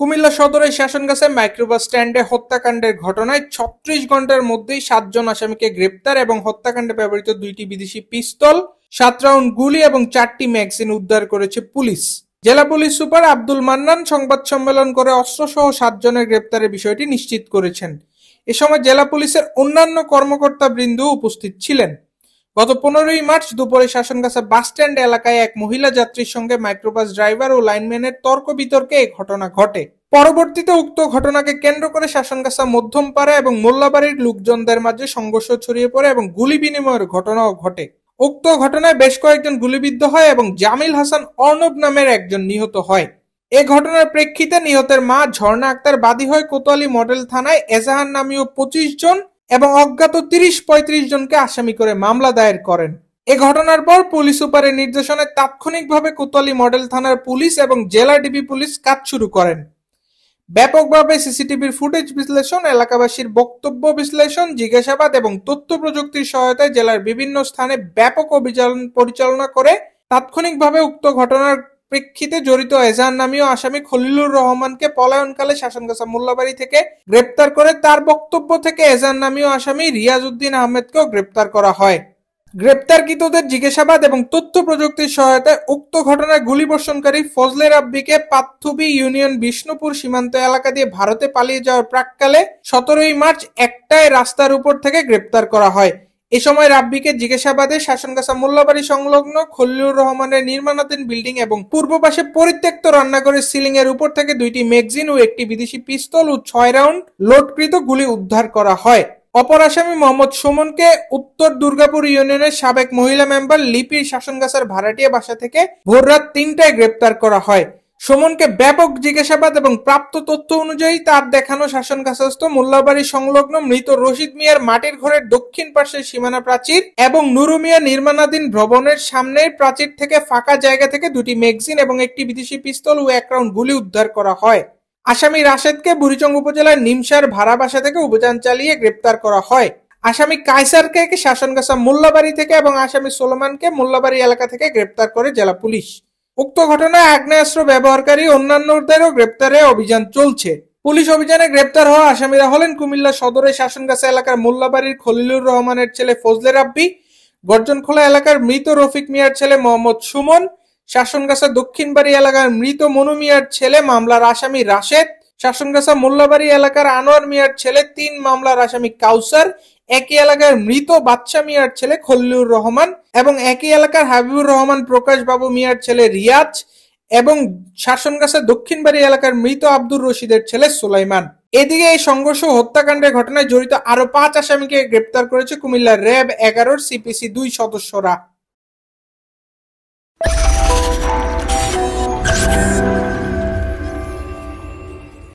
কুমিল্লা সদরের শাসনগাছা মাইক্রোবাস স্ট্যান্ডে হত্যাকাণ্ডের ঘটনায় ৩৬ ঘন্টার মধ্যেই ৭ জন আসামিকে গ্রেপ্তার এবং হত্যাকাণ্ডে ব্যবহৃত ২টি বিদেশি পিস্তল, ৭ রাউন্ড গুলি এবং ৪টি ম্যাগাজিন উদ্ধার করেছে পুলিশ। জেলা পুলিশ সুপার আব্দুল মান্নান সংবাদ সম্মেলন করে অস্ত্রসহ ৭ জনের গ্রেপ্তারের বিষয়টি নিশ্চিত করেছেন। এ সময় জেলা পুলিশের অন্যান্য কর্মকর্তাবৃন্দ উপস্থিত ছিলেন। গত ১৫ই মার্চ দুপুরে শাসনগাছা বাসস্ট্যান্ড এলাকায় এক মহিলা যাত্রীর সঙ্গে মাইক্রোবাস ড্রাইভার ও লাইনম্যানের তর্ক বিতর্কে এই ঘটনা ঘটে। পরবর্তীতে উক্ত ঘটনাকে কেন্দ্র করে শাসনগাছা মধ্যমপাড়া এবং মোল্লাবাড়ির লোকজনদের মাঝে সংঘর্ষ ছড়িয়ে পড়ে এবং গুলি বিনিময়ের ঘটনাও ঘটে। উক্ত ঘটনায় বেশ কয়েকজন গুলিবিদ্ধ হয় এবং জামিল হাসান অর্ণব নামের একজন নিহত হয়। এ ঘটনার প্রেক্ষিতে নিহতের মা ঝর্ণা আক্তার বাদী হয়ে কোতোয়ালি মডেল থানায় এজাহার নামীয় ২৫ জন এবং অজ্ঞাত ৩০-৩৫ জনকে আসামি করে মামলা দায়ের করেন। এ ঘটনার পর পুলিশ সুপারের নির্দেশনায় তাৎক্ষণিকভাবে কোতোয়ালি মডেল থানার পুলিশ এবং জেলা ডিবি পুলিশ কাজ শুরু করেন। ব্যাপকভাবে সিসিটিভির ফুটেজ বিশ্লেষণ, এলাকাবাসীর বক্তব্য বিশ্লেষণ, জিজ্ঞাসাবাদ এবং তথ্য প্রযুক্তির সহায়তায় জেলার বিভিন্ন স্থানে ব্যাপক অভিযান পরিচালনা করে তাৎক্ষণিকভাবে উক্ত ঘটনার প্রেক্ষিতে জড়িত এজাহার নামীয় আসামি খলিলুর রহমানকে পলায়নকালে শাসনগাছা মোল্লাবাড়ি থেকে গ্রেপ্তার করে তার বক্তব্য থেকে এজাহার নামীয় আসামি রিয়াজ উদ্দিন আহমেদকেও গ্রেপ্তার করা হয়। গ্রেপ্তারকৃতদের জিজ্ঞাসাবাদ এবং তথ্য প্রযুক্তির সহায়তায় উক্ত ঘটনায় গুলিবর্ষণকারী ফজলে রাব্বিকে পাথুবি ইউনিয়ন বিষ্ণুপুর সীমান্ত এলাকা দিয়ে ভারতে পালিয়ে যাওয়ার প্রাক্কালে ১৭ই মার্চ একটায় রাস্তার উপর থেকে গ্রেপ্তার করা হয়। এ সময় রাব্বিকে জিজ্ঞাসাবাদে শাসনগাছা মোল্লাবাড়ি সংলগ্ন খলিলুর রহমানের নির্মাণাধীন বিল্ডিং এবং পূর্ব পাশে পরিত্যক্ত রান্নাঘরের সিলিং এর উপর থেকে ২টি ম্যাগাজিন ও একটি বিদেশি পিস্তল ও ৬ রাউন্ড লোডকৃত গুলি উদ্ধার করা হয়। অপর আসামি মোহাম্মদ সুমনকে উত্তর দুর্গাপুর ইউনিয়নের সাবেক মহিলা মেম্বার লিপির শাসনগাছার ভাড়াটিয়া বাসা থেকে ভোররাত ৩টায় গ্রেপ্তার করা হয়। সুমনকে ব্যাপক জিজ্ঞাসাবাদ এবং প্রাপ্ত তথ্য অনুযায়ী তার দেখানো শাসনগাছাস্থ মোল্লাবাড়ি সংলগ্ন মৃত রশিদ মিয়ার মাটির ঘরের দক্ষিণ পাশের সীমানা প্রাচীর এবং নুরু মিয়া নির্মাণাধীন ভবনের সামনের প্রাচীর থেকে ফাঁকা জায়গা থেকে ২টি ম্যাগাজিন এবং একটি বিদেশি পিস্তল ও ১ রাউন্ড গুলি উদ্ধার করা হয়। আসামি রাশেদকে বুড়িচং উপজেলার নিমসার ভাড়া বাসা থেকে অভিযান চালিয়ে গ্রেপ্তার করা হয়। আসামি কায়সারকে শাসনগাছা মোল্লাবাড়ি থেকে এবং আসামি সোলোমানকে মোল্লাবাড়ি এলাকা থেকে গ্রেপ্তার করে জেলা পুলিশ। উক্ত ঘটনায় আগ্নেয়াস্ত্র ব্যবহারকারী অন্যান্যদেরও গ্রেপ্তারে অভিযান চলছে। পুলিশ অভিযানে গ্রেপ্তার হওয়া আসামিরা হলেন কুমিল্লা সদরের শাসনগাছা এলাকার মোল্লাবাড়ির খলিলুর রহমানের ছেলে ফজলে রাব্বি, গর্জনখোলা এলাকার মৃত রফিক মিয়ার ছেলে মোহাম্মদ সুমন, শাসনগাছা দক্ষিণবাড়ি এলাকার মৃত মনু মিয়ার ছেলে মামলার আসামি রাশেদ, শাসনগাছা মোল্লাবাড়ি এলাকার আনোয়ার মিয়ার ছেলে ৩ মামলার আসামি কাউসার, একই এলাকার মৃত বাদশা মিয়ার ছেলে খলিলুর রহমান এবং একই এলাকার হাবিবুর রহমান প্রকাশ বাবু মিয়ার ছেলে রিয়াজ এবং শাসনগাছা দক্ষিণবাড়ি এলাকার মৃত আব্দুর রশিদের ছেলে সুলাইমান। এদিকে এই সংঘর্ষ হত্যাকাণ্ডের ঘটনায় জড়িত আরো ৫ আসামিকে গ্রেপ্তার করেছে কুমিল্লা র‍্যাব ১১ সিপিসি ২ সদস্যরা।